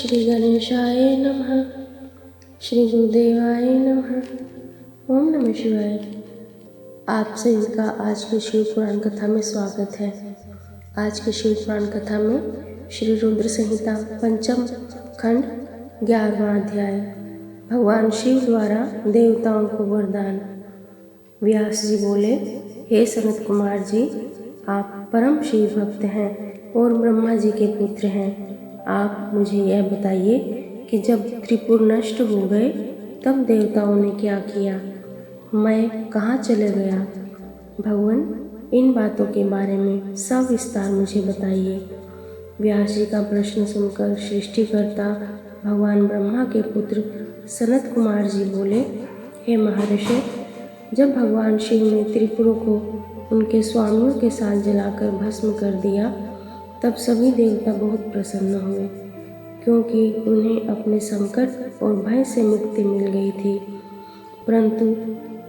श्री गणेशाय नमः। श्री गुरुदेवाय नमः। ओम नमः शिवाय। आप सभी का आज की शिव पुराण कथा में स्वागत है। आज की शिव पुराण कथा में श्री रुद्र संहिता पंचम खंड 11वां अध्याय। भगवान शिव द्वारा देवताओं को वरदान। व्यास जी बोले, हे सनत कुमार जी, आप परम शिव भक्त हैं और ब्रह्मा जी के पुत्र हैं। आप मुझे यह बताइए कि जब त्रिपुर नष्ट हो गए तब देवताओं ने क्या किया, मैं कहाँ चले गया। भगवान, इन बातों के बारे में सविस्तार मुझे बताइए। व्यास जी का प्रश्न सुनकर सृष्टिकर्ता भगवान ब्रह्मा के पुत्र सनत कुमार जी बोले, हे महर्षि, जब भगवान शिव ने त्रिपुरों को उनके स्वामियों के साथ जलाकर भस्म कर दिया तब सभी देवता बहुत प्रसन्न हुए, क्योंकि उन्हें अपने संकट और भय से मुक्ति मिल गई थी। परंतु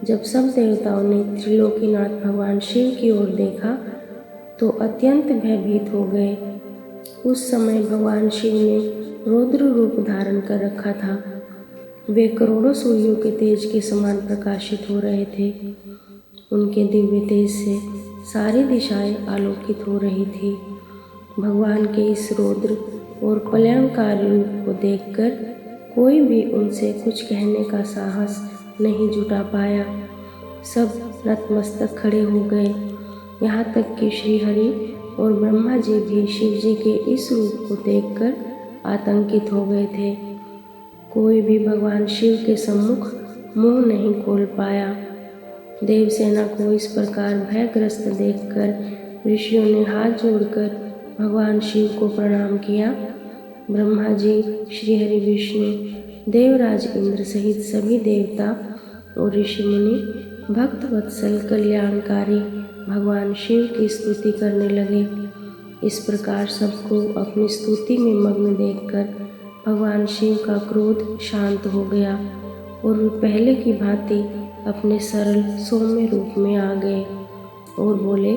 जब सब देवताओं ने त्रिलोकीनाथ भगवान शिव की ओर देखा तो अत्यंत भयभीत हो गए। उस समय भगवान शिव ने रौद्र रूप धारण कर रखा था। वे करोड़ों सूर्यों के तेज के समान प्रकाशित हो रहे थे। उनके दिव्य तेज से सारी दिशाएं आलोकित हो रही थी। भगवान के इस रौद्र और प्रलयंकारी रूप को देखकर कोई भी उनसे कुछ कहने का साहस नहीं जुटा पाया। सब नतमस्तक खड़े हो गए। यहाँ तक कि श्रीहरि और ब्रह्मा जी भी शिव जी के इस रूप को देखकर आतंकित हो गए थे। कोई भी भगवान शिव के सम्मुख मुंह नहीं खोल पाया। देवसेना को इस प्रकार भयग्रस्त देखकर ऋषियों ने हाथ जोड़कर भगवान शिव को प्रणाम किया। ब्रह्मा जी, श्रीहरि, विष्णु, देवराज इंद्र सहित सभी देवता और ऋषि मुनि भक्त वत्सल कल्याणकारी भगवान शिव की स्तुति करने लगे। इस प्रकार सबको अपनी स्तुति में मग्न देखकर भगवान शिव का क्रोध शांत हो गया और वे पहले की भांति अपने सरल सौम्य रूप में आ गए और बोले,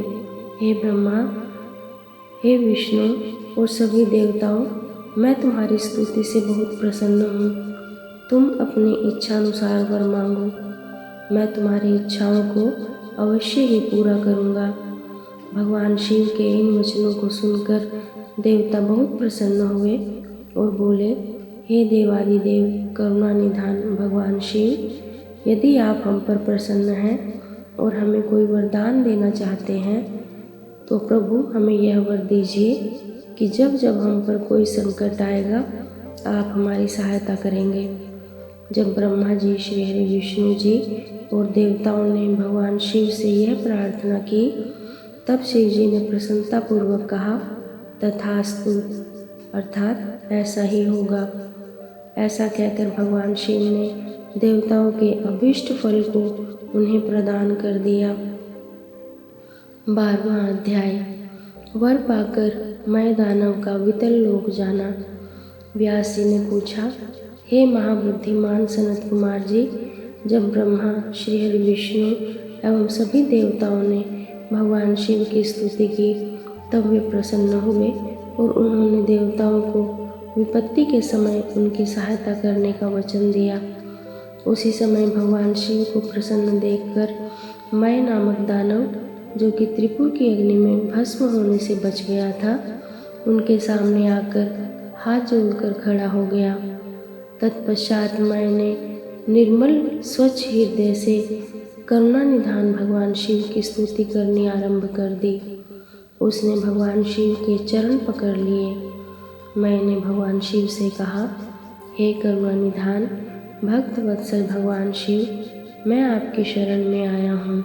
हे ब्रह्मा, हे विष्णु और सभी देवताओं, मैं तुम्हारी स्तुति से बहुत प्रसन्न हूँ। तुम अपनी इच्छानुसार वर मांगो, मैं तुम्हारी इच्छाओं को अवश्य ही पूरा करूँगा। भगवान शिव के इन वचनों को सुनकर देवता बहुत प्रसन्न हुए और बोले, हे देवादिदेव करुणा निधान भगवान शिव, यदि आप हम पर प्रसन्न हैं और हमें कोई वरदान देना चाहते हैं तो प्रभु हमें यह वर दीजिए कि जब जब हम पर कोई संकट आएगा आप हमारी सहायता करेंगे। जब ब्रह्मा जी, श्रीहरि, विष्णु जी और देवताओं ने भगवान शिव से यह प्रार्थना की तब शिव जी ने प्रसन्नतापूर्वक कहा, तथास्तु, अर्थात ऐसा ही होगा। ऐसा कहकर भगवान शिव ने देवताओं के अभीष्ट फल को उन्हें प्रदान कर दिया। 12वां अध्याय। वर पाकर मैं दानव का वितल लोक जाना। व्यास जी ने पूछा, हे महाबुद्धिमान सनत कुमार जी, जब ब्रह्मा, श्रीहरि, विष्णु एवं सभी देवताओं ने भगवान शिव की स्तुति की तब वे प्रसन्न हुए और उन्होंने देवताओं को विपत्ति के समय उनकी सहायता करने का वचन दिया। उसी समय भगवान शिव को प्रसन्न देखकर मैं नामक दानव, जो कि त्रिपुर की अग्नि में भस्म होने से बच गया था, उनके सामने आकर हाथ जोड़कर खड़ा हो गया। तत्पश्चात मैंने निर्मल स्वच्छ हृदय से करुणा निधान भगवान शिव की स्तुति करनी आरंभ कर दी। उसने भगवान शिव के चरण पकड़ लिए। मैंने भगवान शिव से कहा, हे करुणा निधान भक्त वत्सल भगवान शिव, मैं आपकी शरण में आया हूँ,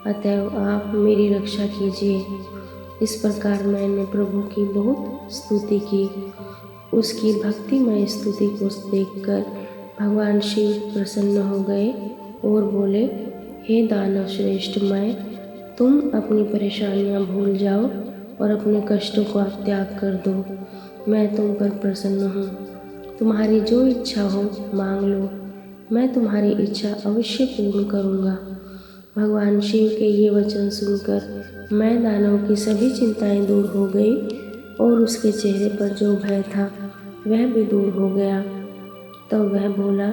अतएव आप मेरी रक्षा कीजिए। इस प्रकार मैंने प्रभु की बहुत स्तुति की। उसकी भक्तिमय स्तुति को देखकर भगवान शिव प्रसन्न हो गए और बोले, हे दानव श्रेष्ठ, तुम अपनी परेशानियां भूल जाओ और अपने कष्टों को आप त्याग कर दो। मैं तुम पर प्रसन्न हूँ। तुम्हारी जो इच्छा हो मांग लो, मैं तुम्हारी इच्छा अवश्य पूर्ण करूँगा। भगवान शिव के ये वचन सुनकर मैं दानव की सभी चिंताएं दूर हो गई और उसके चेहरे पर जो भय था वह भी दूर हो गया। तब वह बोला,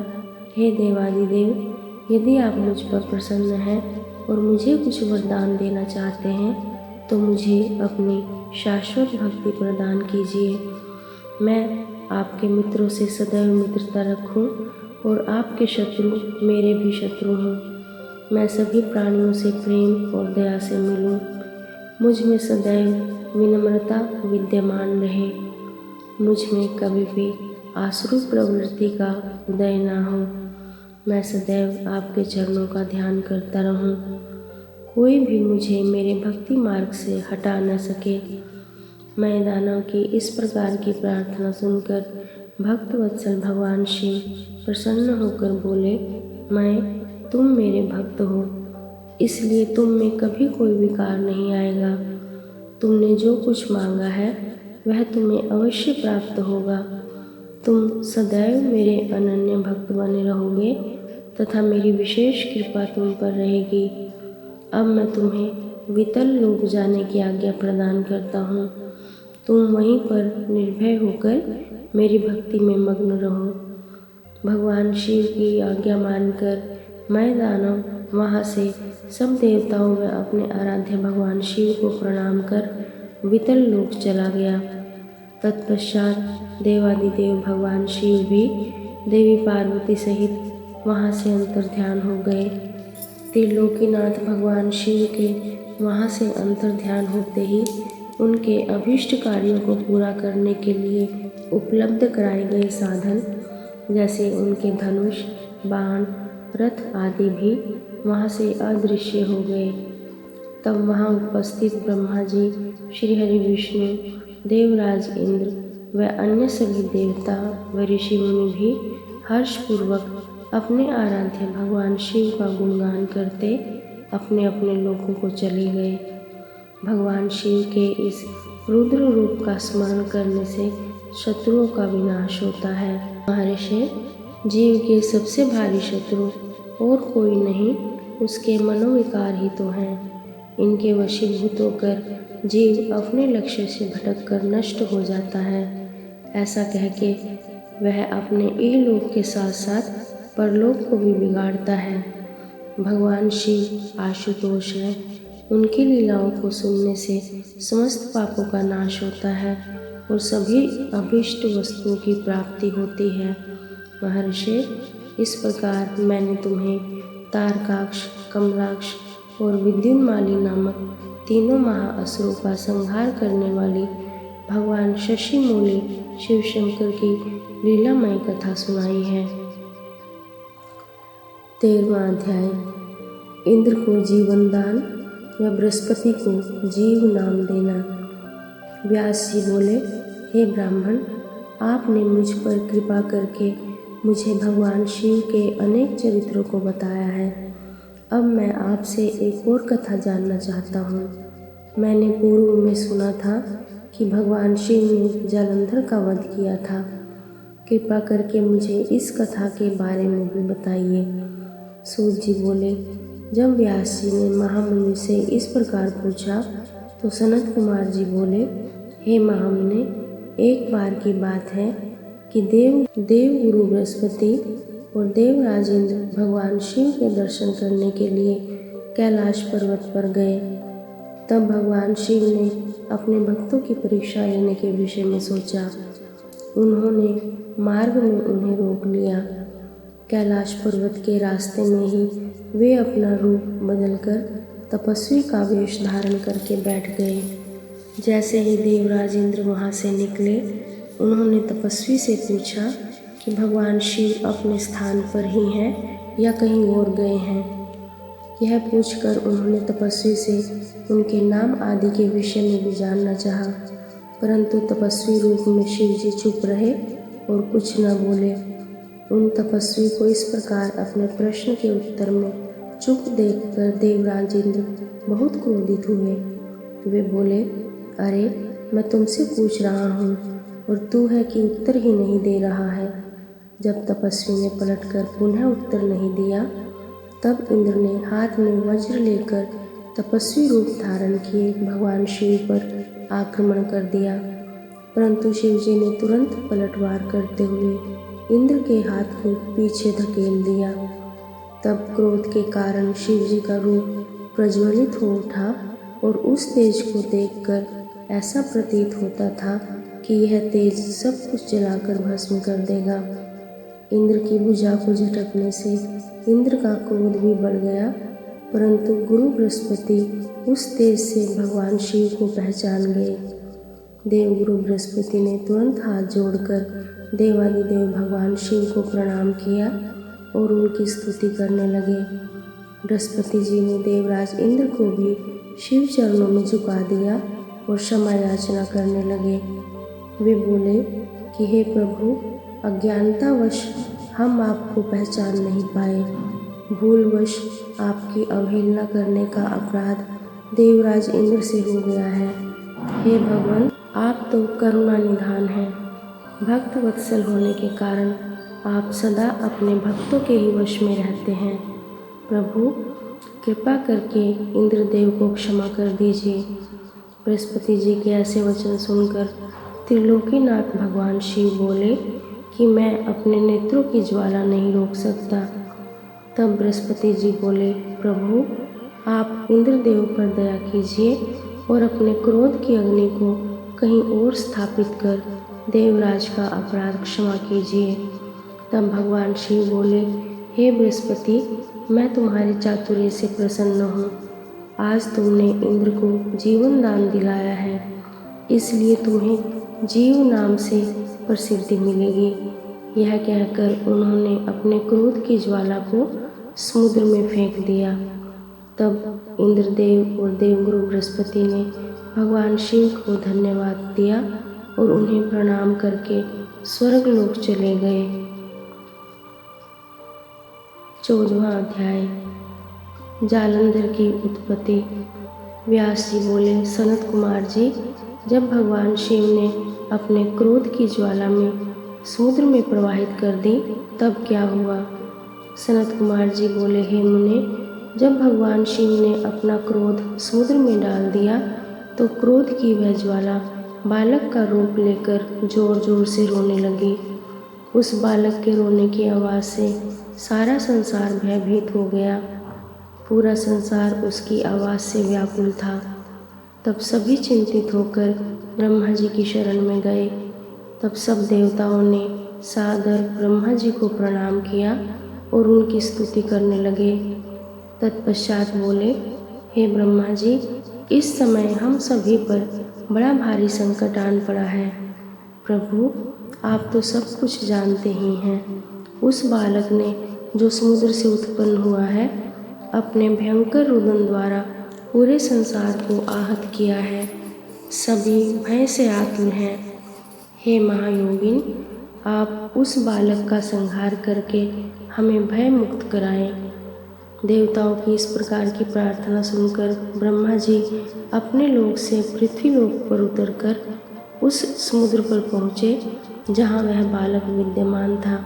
हे देवादिदेव, यदि आप मुझ पर प्रसन्न हैं और मुझे कुछ वरदान देना चाहते हैं तो मुझे अपनी शाश्वत भक्ति प्रदान कीजिए। मैं आपके मित्रों से सदैव मित्रता रखूं और आपके शत्रु मेरे भी शत्रु हों। मैं सभी प्राणियों से प्रेम और दया से मिलूं। मुझ में सदैव विनम्रता विद्यमान रहे। मुझ में कभी भी आसुरी प्रवृत्ति का उदय न हो। मैं सदैव आपके चरणों का ध्यान करता रहूं। कोई भी मुझे मेरे भक्ति मार्ग से हटा न सके। मैं दानव की इस प्रकार की प्रार्थना सुनकर भक्तवत्सल भगवान शिव प्रसन्न होकर बोले, तुम मेरे भक्त हो, इसलिए तुम में कभी कोई विकार नहीं आएगा। तुमने जो कुछ मांगा है वह तुम्हें अवश्य प्राप्त होगा। तुम सदैव मेरे अनन्य भक्त बने रहोगे तथा मेरी विशेष कृपा तुम पर रहेगी। अब मैं तुम्हें वितल लोक जाने की आज्ञा प्रदान करता हूँ। तुम वहीं पर निर्भय होकर मेरी भक्ति में मग्न रहो। भगवान शिव की आज्ञा मानकर मैं दानव वहाँ से सब देवताओं व अपने आराध्य भगवान शिव को प्रणाम कर वितल लोक चला गया। तत्पश्चात देवादिदेव भगवान शिव भी देवी पार्वती सहित वहाँ से अंतर्ध्यान हो गए। त्रिलोकीनाथ भगवान शिव के वहाँ से अंतर्ध्यान होते ही उनके अभीष्ट कार्यों को पूरा करने के लिए उपलब्ध कराए गए साधन जैसे उनके धनुष, बाण, रथ आदि भी वहाँ से अदृश्य हो गए। तब वहाँ उपस्थित ब्रह्मा जी, श्री हरि विष्णु, देवराज इंद्र व अन्य सभी देवता व ऋषि मुनि भी हर्षपूर्वक अपने आराध्य भगवान शिव का गुणगान करते अपने अपने लोकों को चले गए। भगवान शिव के इस रुद्र रूप का स्मरण करने से शत्रुओं का विनाश होता है। महर्षि, जीव के सबसे भारी शत्रु और कोई नहीं, उसके मनोविकार ही तो हैं। इनके वशीभूत होकर जीव अपने लक्ष्य से भटक कर नष्ट हो जाता है। ऐसा कह के वह अपने इहलोक के साथ साथ परलोक को भी बिगाड़ता है। भगवान शिव आशुतोष है। उनकी लीलाओं को सुनने से समस्त पापों का नाश होता है और सभी अभीष्ट वस्तुओं की प्राप्ति होती है। महर्षि, इस प्रकार मैंने तुम्हें तारकाक्ष, कमलाक्ष और विद्युन्माली नामक तीनों महाअसुरों का संहार करने वाली भगवान शशिमौली शिव शंकर की लीलामय कथा सुनाई है। 13वां अध्याय। इंद्र को जीवन दान या बृहस्पति को जीव नाम देना। व्यास जी बोले, हे ब्राह्मण, आपने मुझ पर कृपा करके मुझे भगवान शिव के अनेक चरित्रों को बताया है। अब मैं आपसे एक और कथा जानना चाहता हूँ। मैंने पूर्व में सुना था कि भगवान शिव ने जालंधर का वध किया था। कृपा करके मुझे इस कथा के बारे में भी बताइए। सूत जी बोले, जब व्यास जी ने महामुनि से इस प्रकार पूछा तो सनत कुमार जी बोले, हे महामुनि, एक बार की बात है कि देव गुरु बृहस्पति और देवराज इंद्र भगवान शिव के दर्शन करने के लिए कैलाश पर्वत पर गए। तब भगवान शिव ने अपने भक्तों की परीक्षा लेने के विषय में सोचा। उन्होंने मार्ग में उन्हें रोक लिया। कैलाश पर्वत के रास्ते में ही वे अपना रूप बदलकर तपस्वी का वेश धारण करके बैठ गए। जैसे ही देवराज इंद्र वहाँ से निकले, उन्होंने तपस्वी से पूछा कि भगवान शिव अपने स्थान पर ही हैं या कहीं और गए हैं। यह पूछकर उन्होंने तपस्वी से उनके नाम आदि के विषय में भी जानना चाहा, परंतु तपस्वी रूप में शिव जी चुप रहे और कुछ न बोले। उन तपस्वी को इस प्रकार अपने प्रश्न के उत्तर में चुप देखकर देवराज इंद्र बहुत क्रोधित हुए। वे बोले, अरे, मैं तुमसे पूछ रहा हूँ और तू है कि उत्तर ही नहीं दे रहा है। जब तपस्वी ने पलटकर पुनः उत्तर नहीं दिया, तब इंद्र ने हाथ में वज्र लेकर तपस्वी रूप धारण किए भगवान शिव पर आक्रमण कर दिया। परंतु शिव जी ने तुरंत पलटवार करते हुए इंद्र के हाथ को पीछे धकेल दिया। तब क्रोध के कारण शिव जी का रूप प्रज्वलित हो उठा और उस तेज को देखकर ऐसा प्रतीत होता था कि यह तेज सब कुछ जलाकर भस्म कर देगा। इंद्र की भुजा को झटकने से इंद्र का क्रोध भी बढ़ गया, परंतु गुरु बृहस्पति उस तेज से भगवान शिव को पहचान गए। देवगुरु बृहस्पति ने तुरंत हाथ जोड़कर देवादिदेव भगवान शिव को प्रणाम किया और उनकी स्तुति करने लगे। बृहस्पति जी ने देवराज इंद्र को भी शिव चरणों में झुका दिया और क्षमा याचना करने लगे। वे बोले कि हे प्रभु, अज्ञानतावश हम आपको पहचान नहीं पाए। भूलवश आपकी अवहेलना करने का अपराध देवराज इंद्र से हो गया है। हे भगवान, आप तो करुणा निधान हैं। भक्त वत्सल होने के कारण आप सदा अपने भक्तों के ही वश में रहते हैं। प्रभु, कृपा करके इंद्रदेव को क्षमा कर दीजिए। बृहस्पति जी के ऐसे वचन सुनकर त्रिलोकीनाथ भगवान शिव बोले कि मैं अपने नेत्रों की ज्वाला नहीं रोक सकता। तब बृहस्पति जी बोले, प्रभु, आप इंद्रदेव पर दया कीजिए और अपने क्रोध की अग्नि को कहीं और स्थापित कर देवराज का अपराध क्षमा कीजिए। तब भगवान शिव बोले, हे बृहस्पति, मैं तुम्हारे चातुर्य से प्रसन्न हूँ। आज तुमने इंद्र को जीवन दान दिलाया है, इसलिए तुम्हें जीव नाम से प्रसिद्धि मिलेगी। यह कहकर उन्होंने अपने क्रोध की ज्वाला को समुद्र में फेंक दिया। तब इंद्रदेव और देवगुरु बृहस्पति ने भगवान शिव को धन्यवाद दिया और उन्हें प्रणाम करके स्वर्गलोक चले गए। 14वां अध्याय, जालंधर की उत्पत्ति। व्यास जी बोले, सनत कुमार जी, जब भगवान शिव ने अपने क्रोध की ज्वाला में समुद्र में प्रवाहित कर दी तब क्या हुआ? सनत कुमार जी बोले, हे मुने, जब भगवान शिव ने अपना क्रोध समुद्र में डाल दिया तो क्रोध की वह ज्वाला बालक का रूप लेकर जोर जोर से रोने लगी। उस बालक के रोने की आवाज़ से सारा संसार भयभीत हो गया। पूरा संसार उसकी आवाज़ से व्याकुल था। तब सभी चिंतित होकर ब्रह्मा जी की शरण में गए। तब सब देवताओं ने सादर ब्रह्मा जी को प्रणाम किया और उनकी स्तुति करने लगे। तत्पश्चात बोले, हे ब्रह्मा जी, इस समय हम सभी पर बड़ा भारी संकट आन पड़ा है। प्रभु, आप तो सब कुछ जानते ही हैं। उस बालक ने जो समुद्र से उत्पन्न हुआ है, अपने भयंकर रुदन द्वारा पूरे संसार को आहत किया है। सभी भय से आतुर हैं। हे महायोगिन, आप उस बालक का संहार करके हमें भय मुक्त कराएं। देवताओं की इस प्रकार की प्रार्थना सुनकर ब्रह्मा जी अपने लोक से पृथ्वी लोक पर उतरकर उस समुद्र पर पहुँचे जहाँ वह बालक विद्यमान था।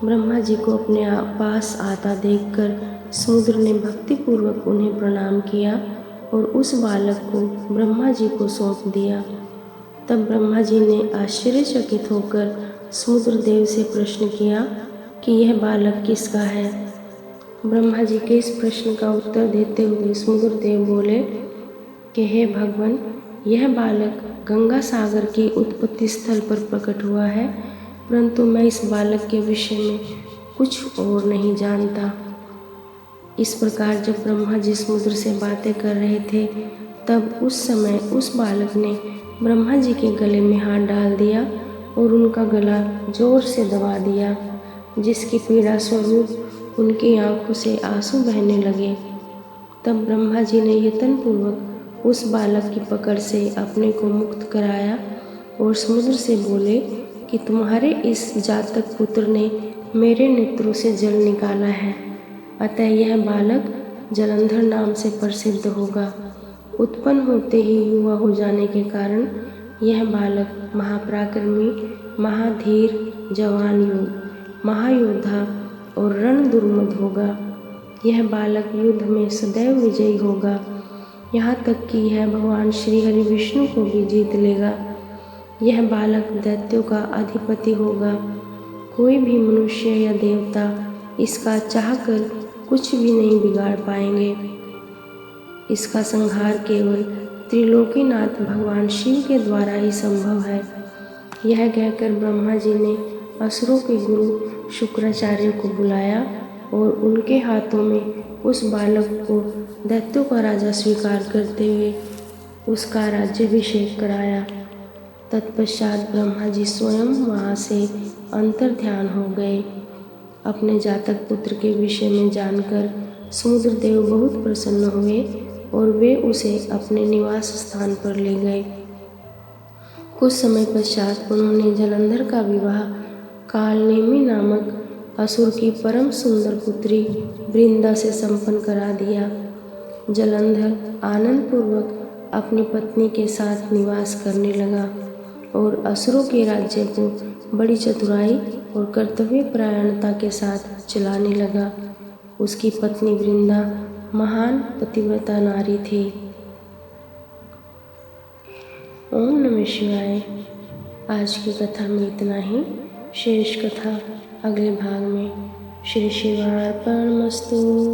ब्रह्मा जी को अपने पास आता देखकर समुद्र ने भक्तिपूर्वक उन्हें प्रणाम किया और उस बालक को ब्रह्मा जी को सौंप दिया। तब ब्रह्मा जी ने आश्चर्यचकित होकर समुद्र देव से प्रश्न किया कि यह बालक किसका है। ब्रह्मा जी के इस प्रश्न का उत्तर देते हुए समुद्र देव बोले कि हे भगवान, यह बालक गंगा सागर की उत्पत्ति स्थल पर प्रकट हुआ है, परंतु मैं इस बालक के विषय में कुछ और नहीं जानता। इस प्रकार जब ब्रह्मा जी समुद्र से बातें कर रहे थे, तब उस समय उस बालक ने ब्रह्मा जी के गले में हाथ डाल दिया और उनका गला जोर से दबा दिया, जिसकी पीड़ा स्वरूप उनकी आंखों से आंसू बहने लगे। तब ब्रह्मा जी ने यत्नपूर्वक उस बालक की पकड़ से अपने को मुक्त कराया और समुद्र से बोले कि तुम्हारे इस जातक पुत्र ने मेरे नेत्रों से जल निकाला है, अतः यह बालक जालंधर नाम से प्रसिद्ध होगा। उत्पन्न होते ही युवा हो जाने के कारण यह बालक महापराक्रमी, महाधीर, जवान महायोद्धा और रण दुर्मद होगा। यह बालक युद्ध में सदैव विजयी होगा, यहाँ तक कि यह भगवान श्री हरि विष्णु को भी जीत लेगा। यह बालक दैत्यों का अधिपति होगा। कोई भी मनुष्य या देवता इसका चाहकर कुछ भी नहीं बिगाड़ पाएंगे। इसका संहार केवल त्रिलोकीनाथ भगवान शिव के द्वारा ही संभव है। यह कहकर ब्रह्मा जी ने असुरों के गुरु शुक्राचार्य को बुलाया और उनके हाथों में उस बालक को दैत्यों का राजा स्वीकार करते हुए उसका राज्याभिषेक कराया। तत्पश्चात ब्रह्मा जी स्वयं वहाँ से अंतर्ध्यान हो गए। अपने जातक पुत्र के विषय में जानकर समुद्र देव बहुत प्रसन्न हुए और वे उसे अपने निवास स्थान पर ले गए। कुछ समय पश्चात उन्होंने जलंधर का विवाह कालनेमी नामक असुर की परम सुंदर पुत्री वृंदा से संपन्न करा दिया। जलंधर आनंद पूर्वक अपनी पत्नी के साथ निवास करने लगा और असुरों के राज्य को बड़ी चतुराई और कर्तव्य परायणता के साथ चलाने लगा। उसकी पत्नी वृंदा महान पतिव्रता नारी थी। ओम नमः शिवाय। आज की कथा में इतना ही। शेष कथा अगले भाग में। श्री शिवार्पणमस्तु।